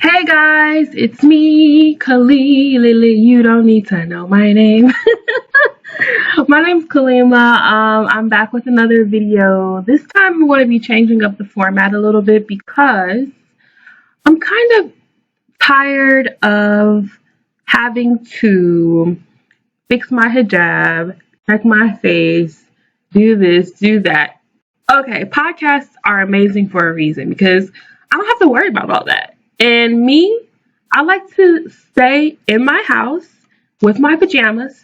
Hey guys, it's me, Kali. Lily, you don't need to know my name. My name's Kalima. I'm back with another video. This time I'm going to be changing up the format a little bit because I'm kind of tired of having to fix my hijab, check my face, do this, do that. Okay, podcasts are amazing for a reason because I don't have to worry about all that. And me, I like to stay in my house with my pajamas,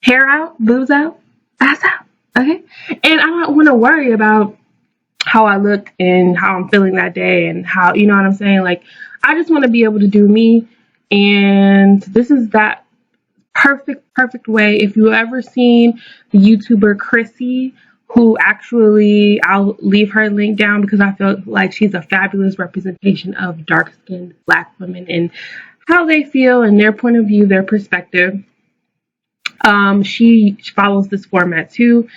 hair out, boobs out, ass out, okay? And I don't want to worry about how I look and how I'm feeling that day and how, you know what I'm saying? Like, I just want to be able to do me. And this is that perfect way. If you've ever seen the YouTuber Chrissy, who actually, I'll leave her link down because I feel like she's a fabulous representation of dark-skinned Black women and how they feel and their point of view, their perspective. She follows this format too.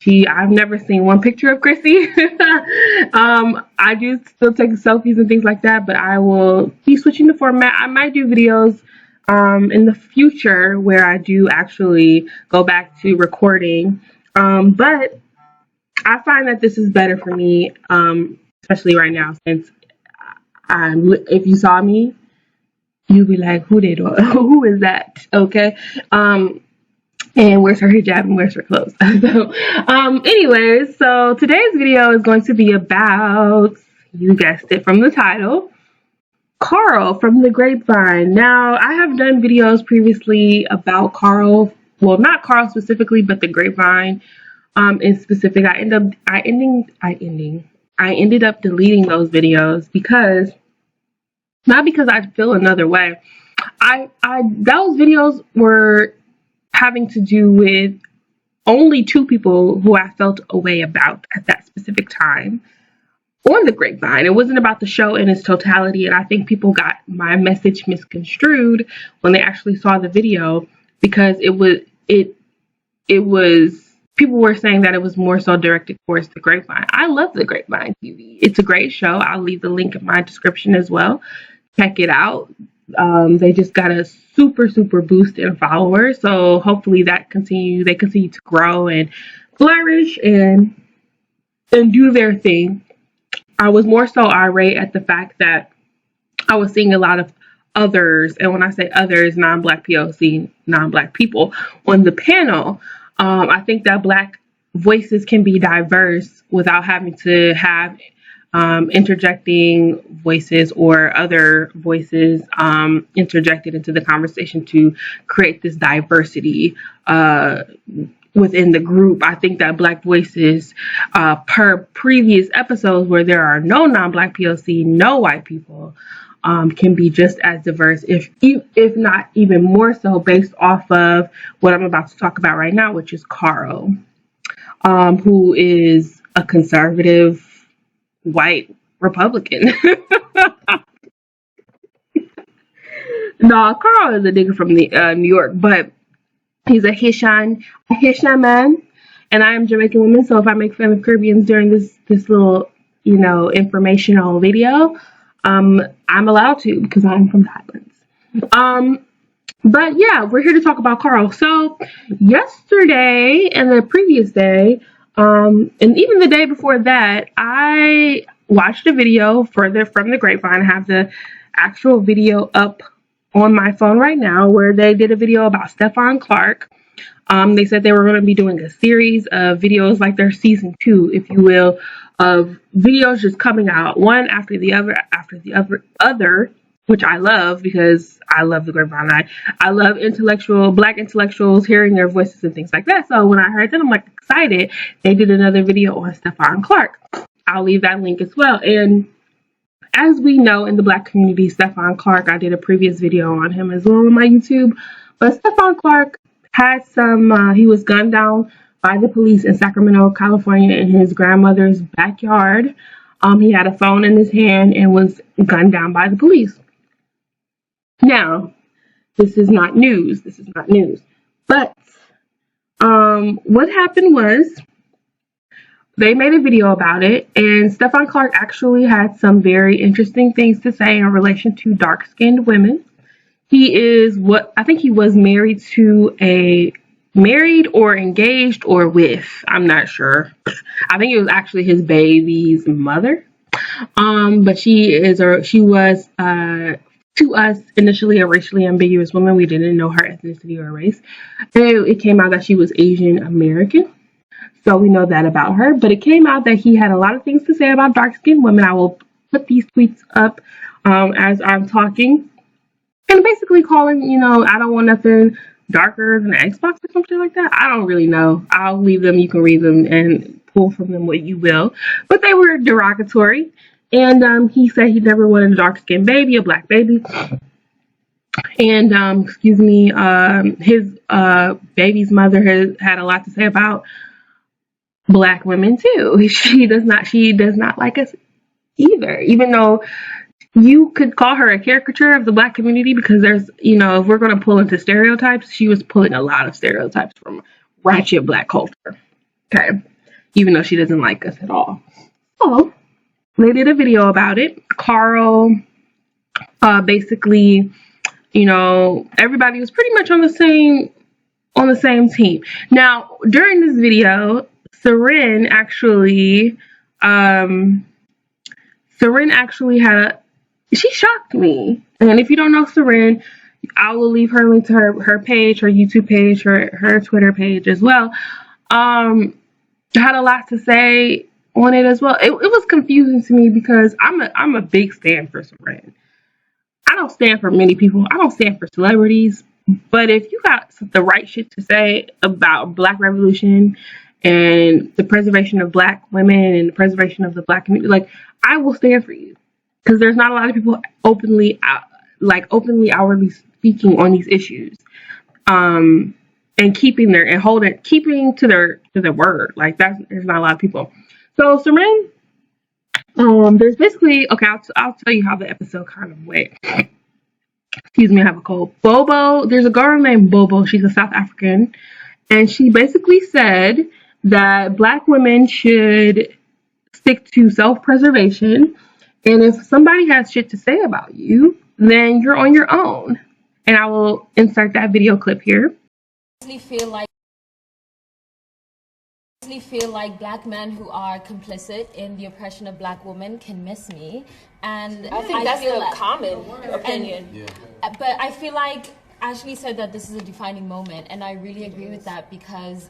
I've never seen one picture of Chrissy. I do still take selfies and things like that, but I will be switching the format. I might do videos in the future where I do actually go back to recording. But I find that this is better for me, especially right now, since if you saw me, you'd be like, who is that? Okay. And where's her hijab and where's her clothes? Anyways, so today's video is going to be about, you guessed it from the title, Karl from the Grapevine. Now, I have done videos previously about Karl. Well, not Karl specifically, but the Grapevine in specific. I ended up deleting those videos because, not because I feel another way. Those videos were having to do with only two people who I felt a way about at that specific time on the Grapevine. It wasn't about the show in its totality, and I think people got my message misconstrued when they actually saw the video because it was people were saying that it was more so directed towards the Grapevine. I love the Grapevine TV. It's a great show. I'll leave the link in my description as well. Check it out. They just got a super boost in followers, so hopefully they continue to grow and flourish and do their thing. I was more so irate at the fact that I was seeing a lot of others, and when I say others, non-Black POC, non-Black people on the panel. I think that Black voices can be diverse without having to have interjecting voices or other voices interjected into the conversation to create this diversity within the group. I think that Black voices per previous episodes where there are no non-Black POC, no white people, can be just as diverse, if not even more so, based off of what I'm about to talk about right now, which is Karl, who is a conservative white Republican. No, Karl is a nigga from New York, but he's a Haitian man, and I am Jamaican woman. So if I make fun of Caribbeans during this little, informational video, I'm allowed to because I'm from the Highlands. But yeah, we're here to talk about Karl. So yesterday and the previous day, and even the day before that, I watched a video further from the Grapevine. I have the actual video up on my phone right now where they did a video about Stephon Clarks. They said they were going to be doing a series of videos, like their season 2, if you will, of videos just coming out one after the other, which I love because I love the Grapevine. I love Black intellectuals, hearing their voices and things like that. So when I heard that, I'm like excited. They did another video on Stephon Clarks. I'll leave that link as well. And as we know, in the Black community, Stephon Clarks, I did a previous video on him as well on my YouTube. But Stephon Clarks had he was gunned down by the police in Sacramento, California, in his grandmother's backyard. He had a phone in his hand and was gunned down by the police. Now, this is not news. But what happened was they made a video about it, and Stephon Clark actually had some very interesting things to say in relation to dark-skinned women. He is I think he was married or engaged or with, I'm not sure. I think it was actually his baby's mother. But she was to us initially a racially ambiguous woman. We didn't know her ethnicity or race. And it came out that she was Asian American. So we know that about her. But it came out that he had a lot of things to say about dark-skinned women. I will put these tweets up as I'm talking. And basically calling, I don't want nothing darker than an Xbox or something like that. I don't really know. I'll leave them. You can read them and pull from them what you will. But they were derogatory. And he said he never wanted a dark-skinned baby, a black baby. And, his baby's mother has had a lot to say about black women too. She does not like us either, even though you could call her a caricature of the black community, because there's, if we're going to pull into stereotypes, she was pulling a lot of stereotypes from ratchet black culture. Okay. Even though she doesn't like us at all. So they did a video about it. Karl, basically, everybody was pretty much on the same team. Now, during this video, Seren actually she shocked me. And if you don't know Seren, I will leave her link to her page, her YouTube page, her Twitter page as well. Had a lot to say on it as well. It was confusing to me because I'm a big stan for Seren. I don't stand for many people. I don't stand for celebrities. But if you got the right shit to say about Black Revolution and the preservation of black women and the preservation of the black community, I will stand for you. Because there's not a lot of people openly outwardly speaking on these issues, and keeping to their word. There's not a lot of people. So Seren, there's basically, okay, I'll tell you how the episode kind of went. Excuse me, I have a cold. Bobo, there's a girl named Bobo. She's a South African, and she basically said that black women should stick to self-preservation. And if somebody has shit to say about you, then you're on your own. And I will insert that video clip here. I feel like black men who are complicit in the oppression of black women can miss me. And I think that's the common opinion. But I feel like Ashley said that this is a defining moment, and I really agree with that because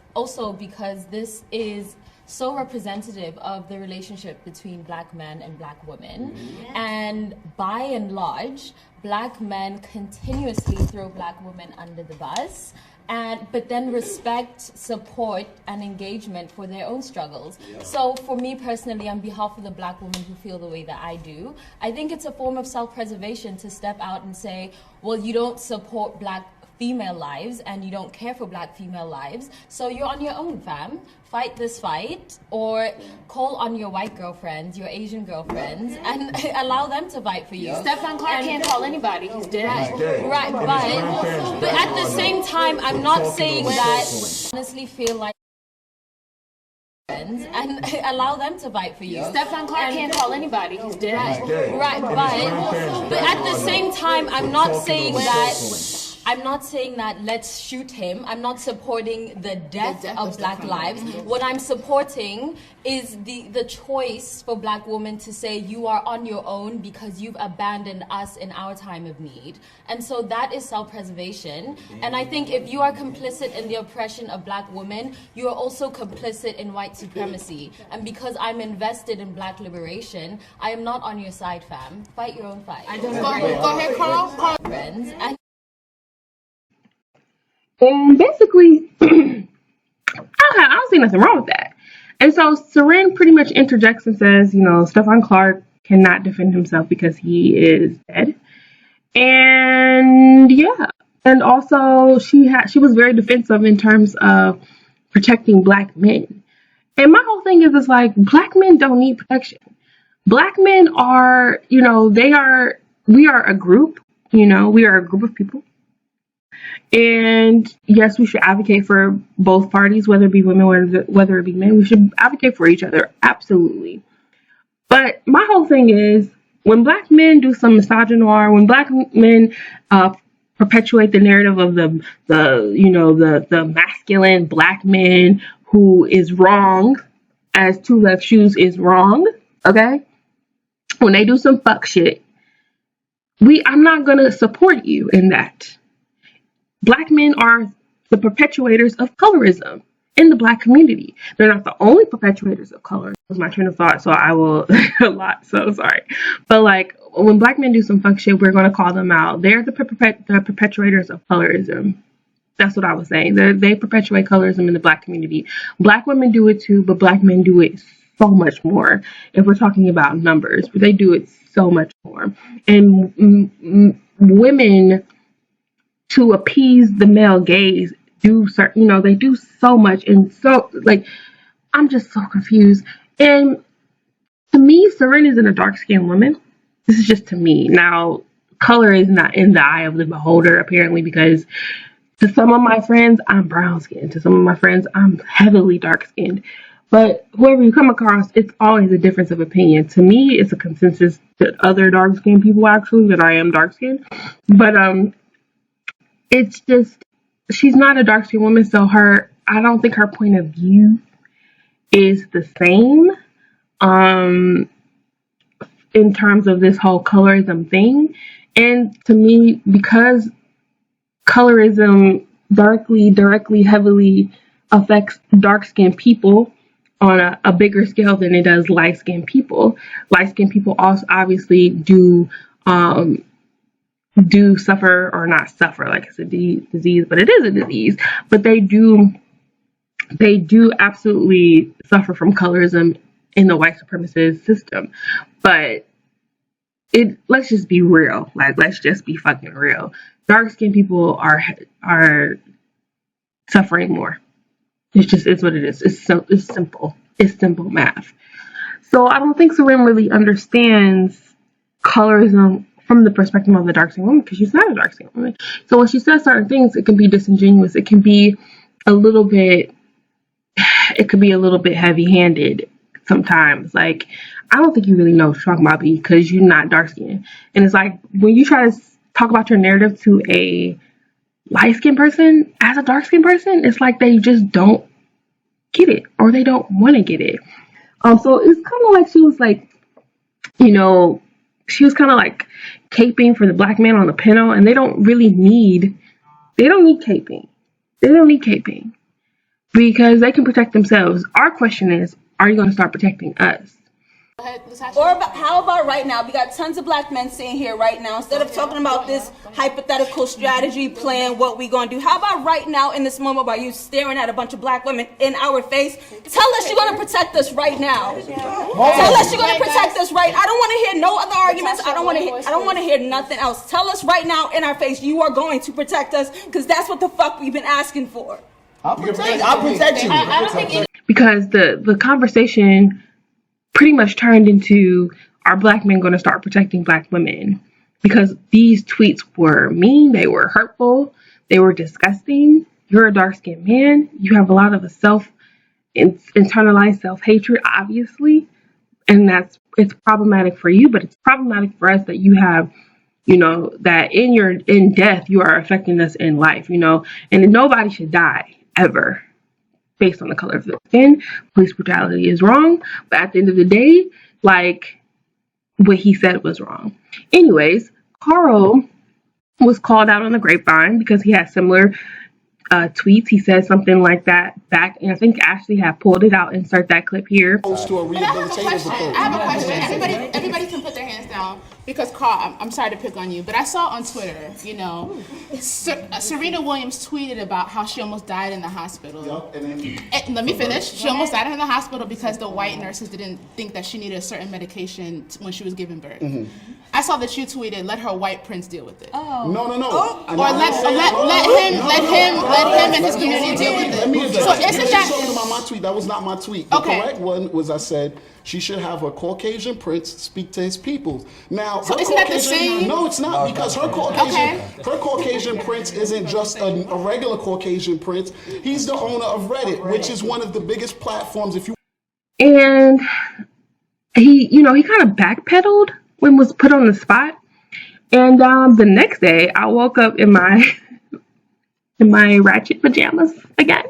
this is so representative of the relationship between black men and black women. And by and large, black men continuously throw black women under the bus, but then respect, support, and engagement for their own struggles. So for me personally, on behalf of the black women who feel the way that I do, I think it's a form of self-preservation to step out and say, well, you don't support black female lives and you don't care for black female lives, so you're on your own, fam. Fight this fight, or call on your white girlfriends, your Asian girlfriends, and allow them to fight for you. Stephon Clarks can't call anybody. He's dead. Right, but at the same time, I'm not saying that. Honestly, feel like and allow them to fight for you. Stephon Clarks can't call anybody. He's dead. Right, but at the same time, I'm not saying that let's shoot him. I'm not supporting the death of black lives. What I'm supporting is the choice for black women to say you are on your own because you've abandoned us in our time of need. And so that is self-preservation. And I think if you are complicit in the oppression of black women, you are also complicit in white supremacy. And because I'm invested in black liberation, I am not on your side, fam. Fight your own fight. I don't agree. Go ahead, Karl. Friends. And basically, I don't see nothing wrong with that. And so Seren pretty much interjects and says, Stephon Clark cannot defend himself because he is dead. And yeah. And also she was very defensive in terms of protecting black men. And my whole thing is black men don't need protection. Black men are, we are a group, we are a group of people. And yes, we should advocate for both parties, whether it be women or whether it be men. We should advocate for each other, absolutely. But my whole thing is, when black men do some misogynoir, when black men perpetuate the narrative of the masculine black man who is wrong, as two left shoes is wrong, okay? When they do some fuck shit, I'm not gonna support you in that. Black men are the perpetuators of colorism in the black community. They're not the only perpetuators of color. That was my train of thought, so I will a lot, so sorry. But like, when black men do some fuck shit, we're going to call them out. They're the perpetuators of colorism. That's what I was saying. They perpetuate colorism in the black community. Black women do it too, but black men do it so much more. If we're talking about numbers, but they do it so much more. And women, to appease the male gaze, they do so much, and so, like, I'm just so confused. And to me, Seren isn't a dark-skinned woman. This is just to me. Now, color is not in the eye of the beholder, apparently, because to some of my friends, I'm brown-skinned. To some of my friends, I'm heavily dark-skinned. But whoever you come across, it's always a difference of opinion. To me, it's a consensus to other dark-skinned people, actually, that I am dark-skinned. But, it's just, she's not a dark-skinned woman, so I don't think her point of view is the same in terms of this whole colorism thing. And to me, because colorism directly, heavily affects dark-skinned people on a bigger scale than it does light-skinned people. Light-skinned people also obviously do suffer, or not suffer like it's a disease, but it is a disease, but they do absolutely suffer from colorism in the white supremacist system. But let's just be real. Like, let's just be fucking real. Dark-skinned people are suffering more. It's what it is. It's simple. It's simple math. So I don't think Seren really understands colorism from the perspective of the dark-skinned woman, because she's not a dark-skinned woman. So when she says certain things, it can be disingenuous. It can be a little bit heavy-handed sometimes. Like, I don't think you really know what you're talking about, because you're not dark-skinned. And it's like, when you try to talk about your narrative to a light-skinned person as a dark-skinned person, it's like they just don't get it, or they don't want to get it. So it's kind of like she was like, she was kind of like caping for the black man on the panel, and they don't need caping. They don't need caping, because they can protect themselves. Our question is, are you going to start protecting us? Or how about right now? We got tons of black men sitting here right now. Instead of talking about this hypothetical strategy plan, what we gonna do, how about right now in this moment while you staring at a bunch of black women in our face, tell us you're gonna protect us right now. Tell us you're gonna protect us right. I don't want to hear no other arguments. I don't want to hear nothing else. Tell us right now in our face you are going to protect us, because that's what the fuck we've been asking for. I'll protect you. Because the conversation pretty much turned into, are black men going to start protecting black women? Because these tweets were mean, they were hurtful, they were disgusting. You're a dark-skinned man. You have a lot of internalized self-hatred, obviously, and it's problematic for you, but it's problematic for us that you have, that in death you are affecting us in life, and nobody should die ever based on the color of their skin. Police brutality is wrong, but at the end of the day, like, what he said was wrong. Anyways, Karl was called out on the grapevine because he had similar tweets. He said something like that back, and I think Ashley had pulled it out. Insert that clip here. To a rehabilitative approach. I have a question. Everybody can put their hands down, because Karl, I'm sorry to pick on you, but I saw on Twitter, Serena Williams tweeted about how she almost died in the hospital. Yep, and let me finish. She almost died in the hospital because the white nurses didn't think that she needed a certain medication when she was giving birth. Mm-hmm. I saw that you tweeted, "Let her white prince deal with it." Oh. No. Oh. Or let him and his community deal with it. So isn't that talking about my tweet? That was not my tweet. The correct one was, I said she should have a Caucasian prince speak to his people. Now, Now, So her isn't that the Caucasian- same? No, it's not, because her Caucasian prince isn't just a regular Caucasian prince. He's the owner of Reddit, which is one of the biggest platforms. If you And he, you know, he kind of backpedaled when was put on the spot. And the next day, I woke up in my ratchet pajamas again,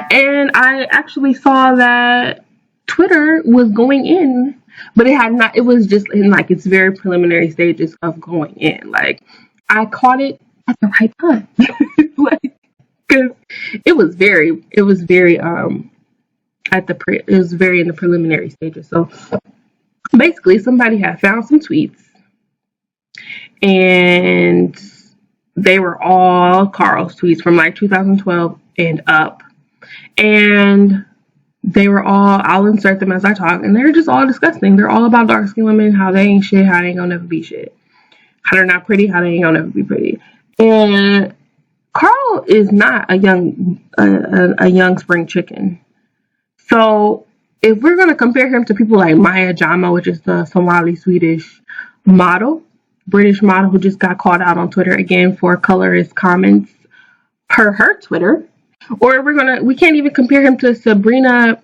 and I actually saw that Twitter was going in, but it had not. It was just in like its very preliminary stages of going in. Like I caught it at the right time, like because it was very it was very in the preliminary stages. So basically, somebody had found some tweets, and they were all Karl's tweets from like 2012 and up. And they were all, I'll insert them as I talk, and they're just all disgusting. They're all about dark skinned women, how they ain't shit, how they ain't gonna never be shit. How they're not pretty, how they ain't gonna never be pretty. And Karl is not a young spring chicken. So if we're gonna compare him to people like Maya Jama, which is the Somali Swedish model, British model who just got called out on Twitter again for colorist comments per her Twitter, or we can't even compare him to Sabrina,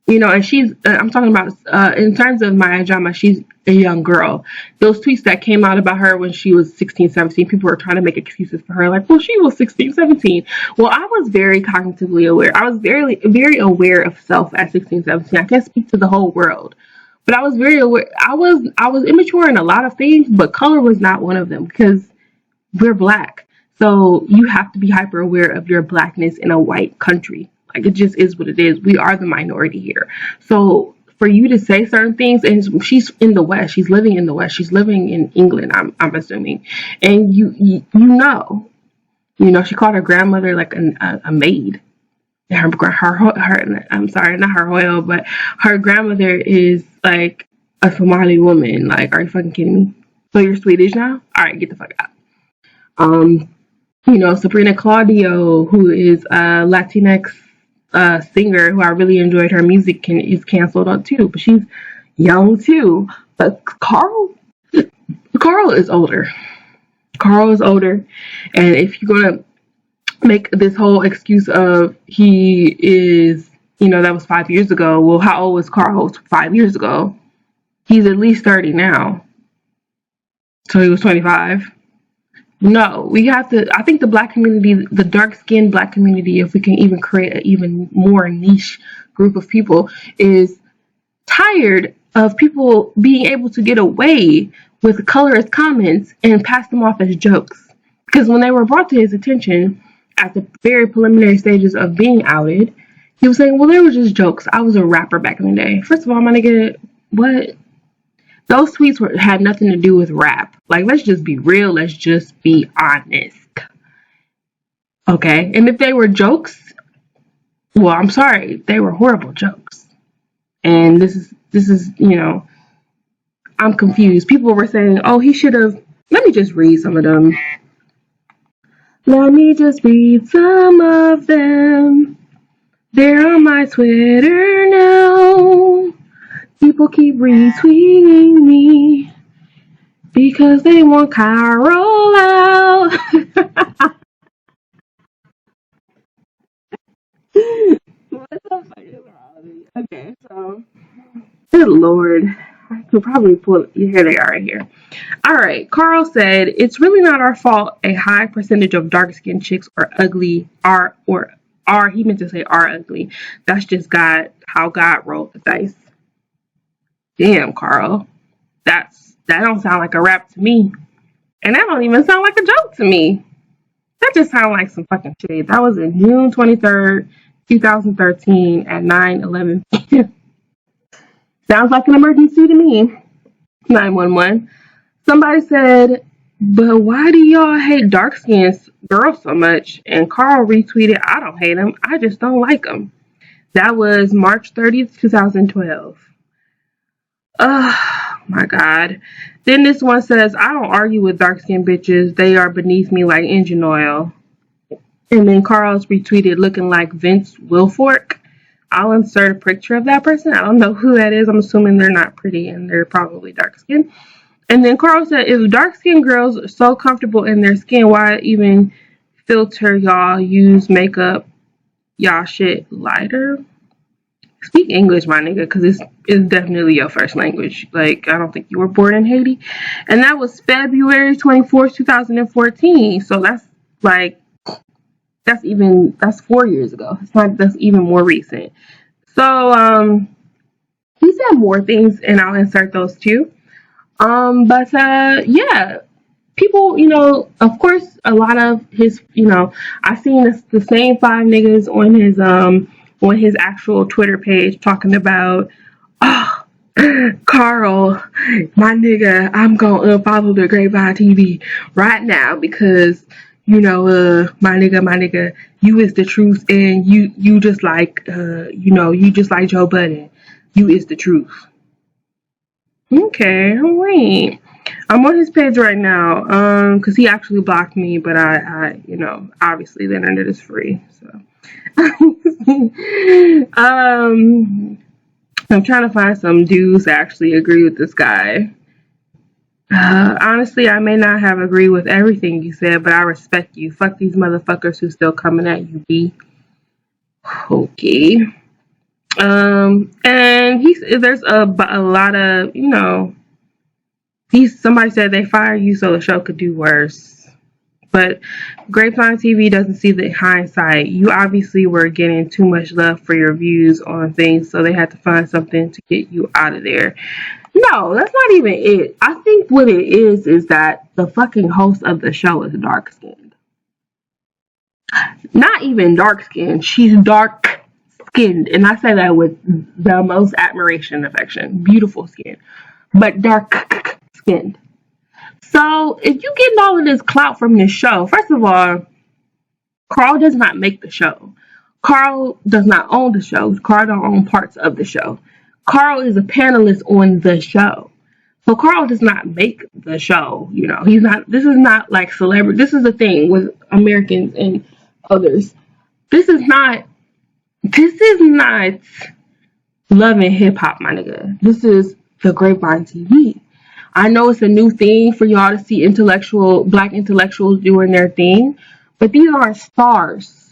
you know, and she's, I'm talking about, in terms of Maya Jama, she's a young girl. Those tweets that came out about her when she was 16, 17, people were trying to make excuses for her, like, well, she was 16, 17. Well, I was very cognitively aware. I was very, very aware of self at 16, 17. I can't speak to the whole world. But I was very aware. I was immature in a lot of things, but color was not one of them because we're black. So you have to be hyper aware of your blackness in a white country. Like it just is what it is. We are the minority here. So for you to say certain things, and she's in the West, she's living in the West, she's living in England, I'm assuming, and you know, she called her grandmother like a maid. I'm sorry, not her royal, but her grandmother is like a Somali woman. Like, are you fucking kidding me? So you're Swedish now? All right, get the fuck out. Sabrina Claudio, who is a Latinx singer, who I really enjoyed her music, is canceled on too, but she's young too. But Karl is older. Karl is older, and if you're gonna make this whole excuse of he is, that was 5 years ago. Well, how old was Karl 5 years ago? He's at least 30 now. So he was 25. No, we have to, I think the black community, the dark-skinned black community, if we can even create an even more niche group of people, is tired of people being able to get away with colorist comments and pass them off as jokes. Because when they were brought to his attention, at the very preliminary stages of being outed, he was saying, well, they were just jokes. I was a rapper back in the day. First of all, I'm going to get, what? Those tweets had nothing to do with rap. Like, let's just be real. Let's just be honest. Okay? And if they were jokes, well, I'm sorry. They were horrible jokes. And this is, I'm confused. People were saying, oh, he should have, let me just read some of them. Let me just read some of them. They're on my Twitter now. People keep retweeting me because they want Karl out. What the fuck is wrong with me? Okay, so good Lord. I could probably pull, here they are right here. All right, Karl said, it's really not our fault a high percentage of dark-skinned chicks are ugly, he meant to say are ugly. That's just how God rolled the dice. Damn, Karl. That don't sound like a rap to me. And that don't even sound like a joke to me. That just sounds like some fucking shit. That was in June 23rd, 2013 at 9:11 p.m. Sounds like an emergency to me. 911. Somebody said, but why do y'all hate dark-skinned girls so much? And Karl retweeted, I don't hate them. I just don't like them. That was March 30th, 2012. Oh, my God. Then this one says, I don't argue with dark-skinned bitches. They are beneath me like engine oil. And then Karl's retweeted looking like Vince Wilfork. I'll insert a picture of that person. I don't know who that is. I'm assuming they're not pretty and they're probably dark skinned. And then Karl said, if dark-skinned girls are so comfortable in their skin, why even filter y'all? Use makeup, y'all shit lighter. Speak English, my nigga, because it's definitely your first language. Like, I don't think you were born in Haiti. And that was February 24th, 2014. So that's like, that's 4 years ago. That's even more recent. So, he said more things, and I'll insert those too. But yeah, people, of course, a lot of his, I've seen the same 5 niggas on his actual Twitter page talking about, oh, Karl, my nigga, I'm gonna unfollow the Grapevine TV right now because, my nigga, you is the truth, and you just like, you just like Joe Budden. You is the truth. Okay, wait. I'm on his page right now, because he actually blocked me, but I obviously the internet is free, so. I'm trying to find some dudes that actually agree with this guy. Honestly, I may not have agreed with everything you said, but I respect you. Fuck these motherfuckers who's still coming at you, B. Okay. And there's a lot of, somebody said they fired you so the show could do worse. But Grapevine TV doesn't see the hindsight. You obviously were getting too much love for your views on things, so they had to find something to get you out of there. No, that's not even it. I think what it is that the fucking host of the show is dark-skinned. Not even dark-skinned. She's dark-skinned. And I say that with the most admiration and affection. Beautiful skin. But dark-skinned. So, if you getting all of this clout from this show, first of all, Karl does not make the show. Karl does not own the show. Karl don't own parts of the show. Karl is a panelist on the show. So Karl does not make the show. He's not, this is not like celebrity. This is the thing with Americans and others. This is not Love and Hip Hop, my nigga. This is the Grapevine TV. I know it's a new thing for y'all to see black intellectuals doing their thing, but these aren't stars.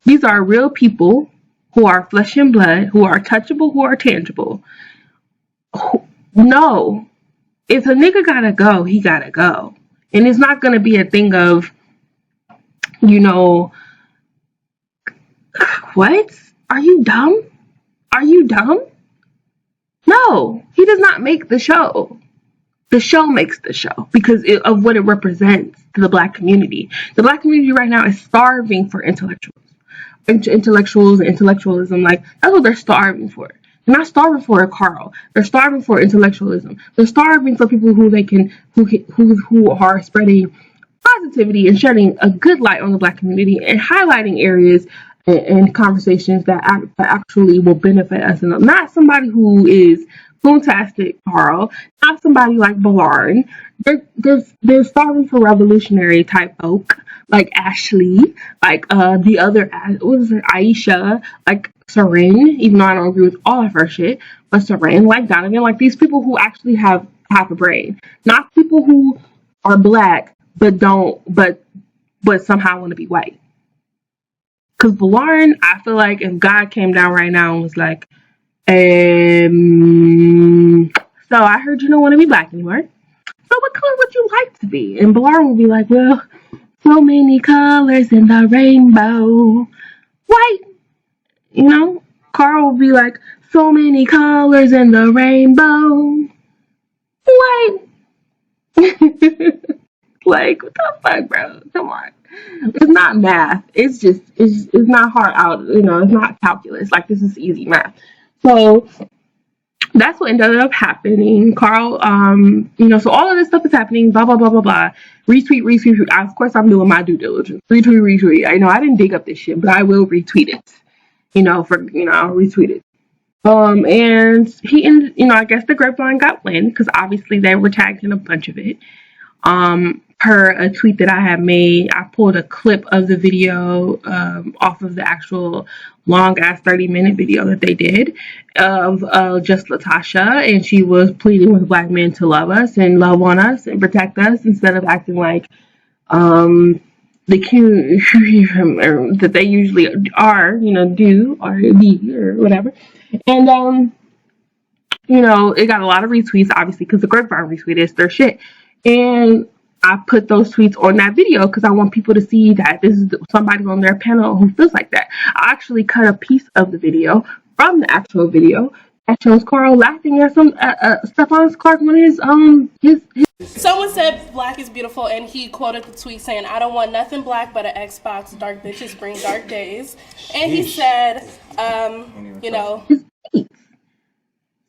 These are real people who are flesh and blood, who are touchable, who are tangible. No. If a nigga gotta go, he gotta go. And it's not gonna be a thing of, what? Are you dumb? Are you dumb? No, he does not make the show. The show makes the show because of what it represents to the black community. The black community right now is starving for intellectuals and intellectualism. Like, that's what they're starving for. They're not starving for a Karl. They're starving for intellectualism. They're starving for people who are spreading positivity and shedding a good light on the black community and highlighting areas and conversations that actually will benefit us. And not somebody who is fantastic, Karl. Not somebody like Ballard. They're starving for revolutionary type folk like Ashley, like the other, what was it, Aisha, like Seren, even though I don't agree with all of her shit, but Seren, like Donovan, like these people who actually have a brain, not people who are black but somehow want to be white. Because Ballard, I feel like if God came down right now and was like, so I heard you don't want to be black anymore. So what color would you like to be? And Ballard would be like, well, so many colors in the rainbow. White. Karl would be like, so many colors in the rainbow. White. Like, what the fuck, bro? Come on. It's not math. It's not hard out. It's not calculus. Like, this is easy math. So that's what ended up happening. Karl, so all of this stuff is happening, blah, blah, blah, blah, blah. Retweet. Of course, I'm doing my due diligence. Retweet. I know I didn't dig up this shit, but I will retweet it. I'll retweet it. And he ended, I guess the Grapevine got wind, because obviously they were tagged in a bunch of it. her a tweet that I had made. I pulled a clip of the video off of the actual long ass 30-minute video that they did of just Latasha, and she was pleading with black men to love us and love on us and protect us instead of acting like the cute that they usually are, do or be or whatever. And it got a lot of retweets, obviously, because the Grapevine retweeted their shit. And I put those tweets on that video because I want people to see that this is somebody on their panel who feels like that. I actually cut a piece of the video from the actual video that shows Karl laughing at Stephon Clarks when his Someone said black is beautiful, and he quoted the tweet saying, "I don't want nothing black but an Xbox. Dark bitches bring dark days." And he said,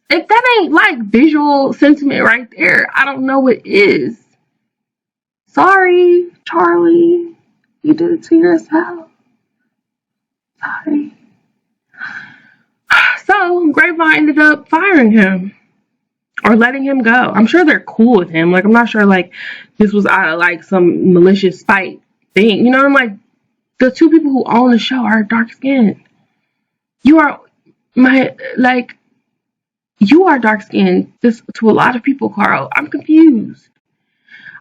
if that ain't like visual sentiment right there, I don't know what is. Sorry, Charlie. You did it to yourself. Sorry. So, Grapevine ended up firing him. Or letting him go. I'm sure they're cool with him. Like, I'm not sure, like, this was out of, like, some malicious spite thing. I'm like, the two people who own the show are dark-skinned. You are dark-skinned to a lot of people, Karl. I'm confused.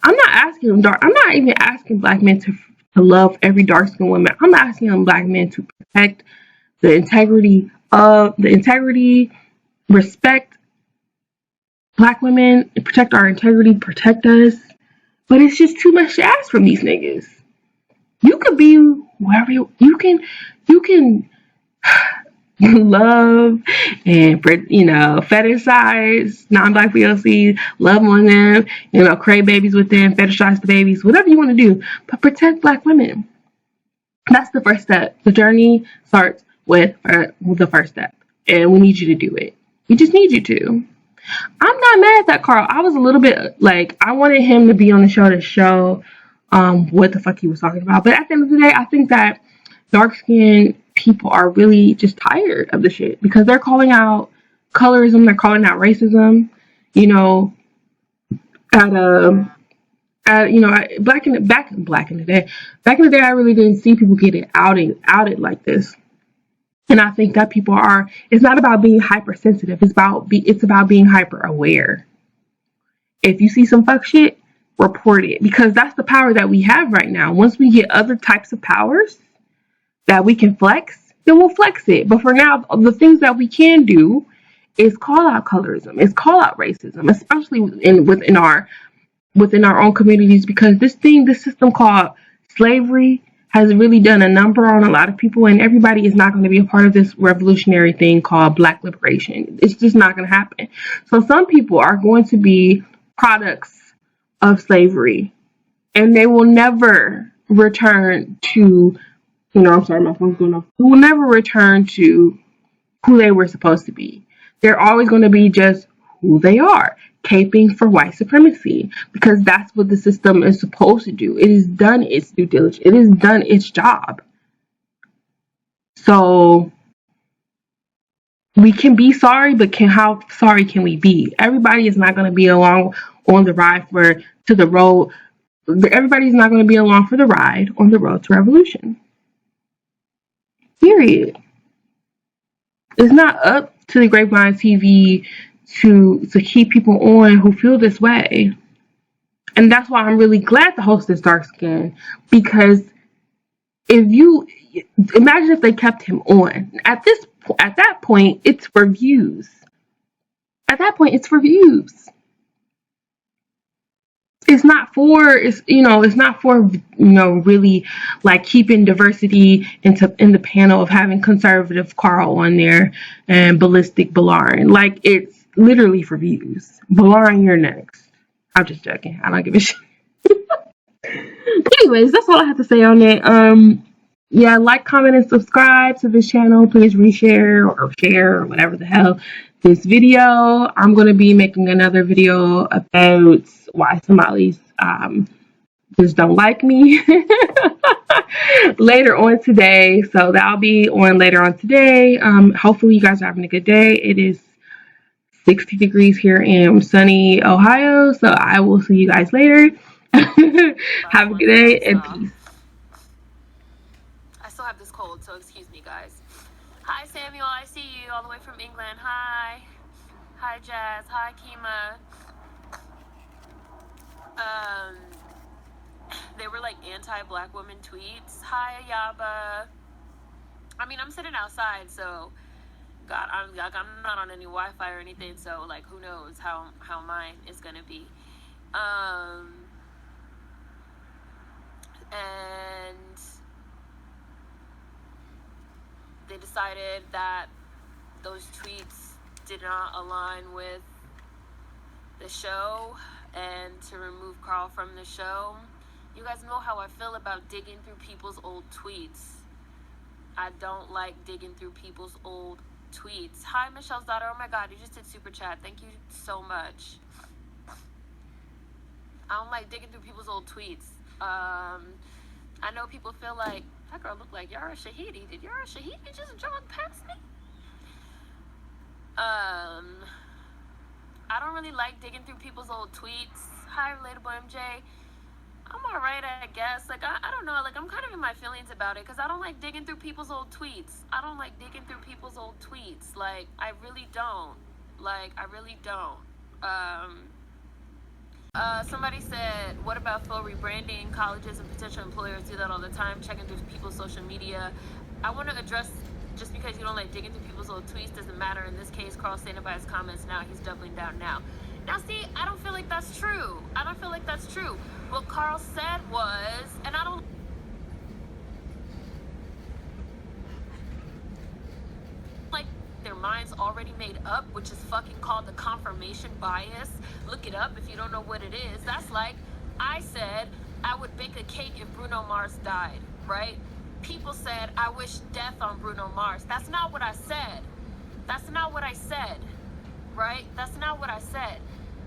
I'm not even asking black men to love every dark-skinned woman. I'm asking black men to protect the integrity, respect black women, protect our integrity, protect us. But it's just too much to ask from these niggas. You could be whoever you can love and fetishize non-black POCs, love on them, crave babies with them, fetishize the babies, whatever you want to do, but protect black women. That's the first step. The journey starts with the first step, and we need you to do it. We just need you to. I'm not mad at that, Karl. I was a little bit like, I wanted him to be on the show to show what the fuck he was talking about. But at the end of the day, I think that dark-skinned people are really just tired of the shit because they're calling out colorism, they're calling out racism. Back in the day, I really didn't see people get outed like this. And I think that it's not about being hypersensitive. It's about being hyper aware. If you see some fuck shit, report it, because that's the power that we have right now. Once we get other types of powers that we can flex, then we'll flex it. But for now, the things that we can do is call out colorism, is call out racism, especially within our own communities, because this system called slavery has really done a number on a lot of people, and everybody is not going to be a part of this revolutionary thing called black liberation. It's just not going to happen. So some people are going to be products of slavery, and they will never return to, I'm sorry, my phone's going off. They will never return to who they were supposed to be. They're always going to be just who they are, caping for white supremacy, because that's what the system is supposed to do. It has done its due diligence. It has done its job. So we can be sorry, but how sorry can we be? Everybody is not going to be along on the ride to the road. Everybody's not going to be along for the ride on the road to revolution. Period. It's not up to the Grapevine TV to keep people on who feel this way. And that's why I'm really glad the host is dark skinned, because imagine if they kept him on. At that point, it's for views. It's not for really like keeping diversity in the panel of having conservative Karl on there and ballistic Balarin. Like, it's literally for views. Balarin, you're next. I'm just joking. I don't give a shit. Anyways, that's all I have to say on it. Yeah, like, comment, and subscribe to this channel. Please reshare or share or whatever the hell this video. I'm going to be making another video about why Somalis just don't like me later on today. So that'll be on later on today. Hopefully you guys are having a good day. It is 60 degrees here in sunny Ohio. So I will see you guys later. Have a good day and peace. I still have this cold, so excuse me, guys. Hi, Samuel. I see you all the way from England. Hi. Hi, Jazz. Hi, Kima. They were like anti-black women tweets. Hi, Ayaba. I mean, I'm sitting outside, so God, I'm not on any Wi-Fi or anything, so like, who knows how mine is gonna be. And they decided that those tweets did not align with the show and to remove Karl from the show. You guys know how I feel about digging through people's old tweets. I don't like digging through people's old tweets. Hi, Michelle's daughter. Oh my God, you just did super chat. Thank you so much. I don't like digging through people's old tweets. I know people feel like, that girl looked like Yara Shahidi. Did Yara Shahidi just jog past me? I don't really like digging through people's old tweets. Hi, Relatable MJ. I'm alright, I guess. Like, I don't know. Like, I'm kind of in my feelings about it because I don't like digging through people's old tweets. I don't like digging through people's old tweets. Like, I really don't. Like, I really don't. Somebody said, what about full rebranding? Colleges and potential employers do that all the time, checking through people's social media. I want to address, just because you don't like digging through people's old tweets doesn't matter. In this case, Karl's saying it by his comments now. He's doubling down now. Now, see, I don't feel like that's true. I don't feel like that's true. What Karl said was, and I don't like their minds already made up, which is fucking called the confirmation bias. Look it up if you don't know what it is. That's like, I said I would bake a cake if Bruno Mars died, right? People said, I wish death on Bruno Mars. That's not what I said. That's not what I said, right? That's not what I said.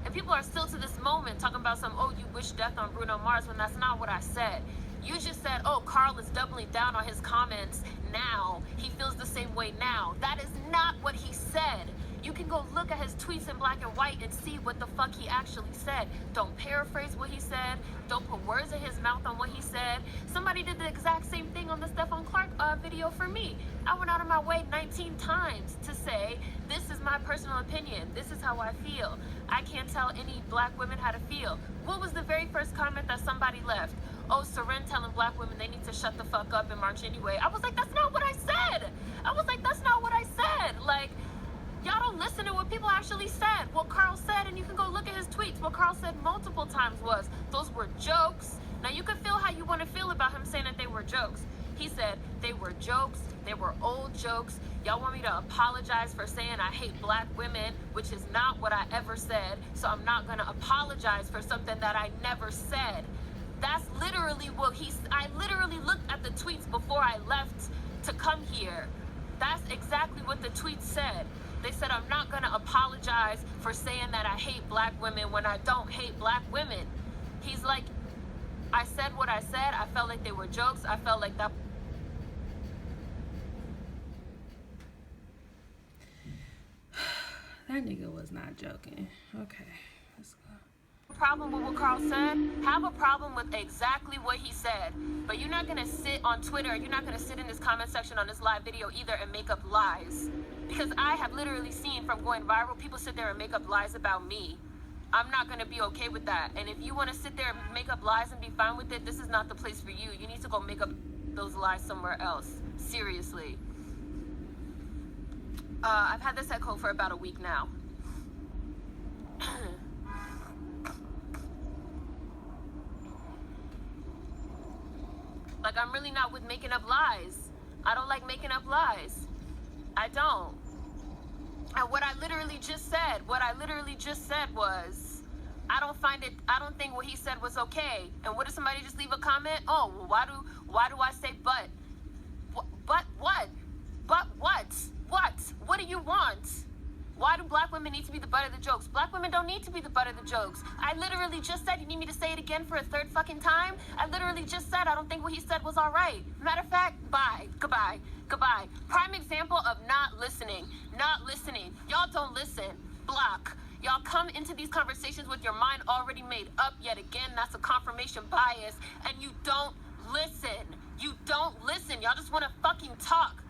And people are still to this moment talking about some, oh, you wish death on Bruno Mars, when that's not what I said. You just said, oh, Karl is doubling down on his comments now. He feels the same way now. That is not what he said. You can go look at his tweets in black and white and see what the fuck he actually said. Don't paraphrase what he said. Don't put words in his mouth on what he said. Somebody did the exact same thing on the Stephon Clarks video for me. I went out of my way 19 times to say, this is my personal opinion. This is how I feel. I can't tell any black women how to feel. What was the very first comment that somebody left? Oh, Seren telling black women they need to shut the fuck up and march anyway. I was like, that's not what I said. I was like, that's not what I said. Like, y'all don't listen to what people actually said. What Karl said, and you can go look at his tweets. What Karl said multiple times was, those were jokes. Now, you can feel how you want to feel about him saying that they were jokes. He said they were jokes. They were old jokes. Y'all want me to apologize for saying I hate black women, which is not what I ever said. So I'm not going to apologize for something that I never said. That's literally what I literally looked at the tweets before I left to come here. That's exactly what the tweet said. They said, I'm not going to apologize for saying that I hate black women when I don't hate black women. He's like, I said what I said. I felt like they were jokes. I felt like that. That nigga was not joking. Okay, let's go. Problem with what Karl said, have a problem with exactly what he said, but you're not gonna sit on Twitter, you're not gonna sit in this comment section on this live video either and make up lies, because I have literally seen from going viral, people sit there and make up lies about me. I'm not gonna be okay with that. And if you want to sit there and make up lies and be fine with it, this is not the place for you. You need to go make up those lies somewhere else. Seriously. I've had this echo for about a week now. Like, I'm really not with making up lies. I don't like making up lies. I don't. And what I literally just said was, I don't think what he said was okay. And what if somebody just leave a comment? Oh, well, why do I say but? But what? But what? What? What do you want? Why do black women need to be the butt of the jokes? Black women don't need to be the butt of the jokes. I literally just said, you need me to say it again for a third fucking time? I literally just said, I don't think what he said was all right. Matter of fact, bye. Goodbye. Goodbye. Prime example of not listening. Not listening. Y'all don't listen. Block. Y'all come into these conversations with your mind already made up yet again. That's a confirmation bias, and you don't listen. You don't listen. Y'all just want to fucking talk.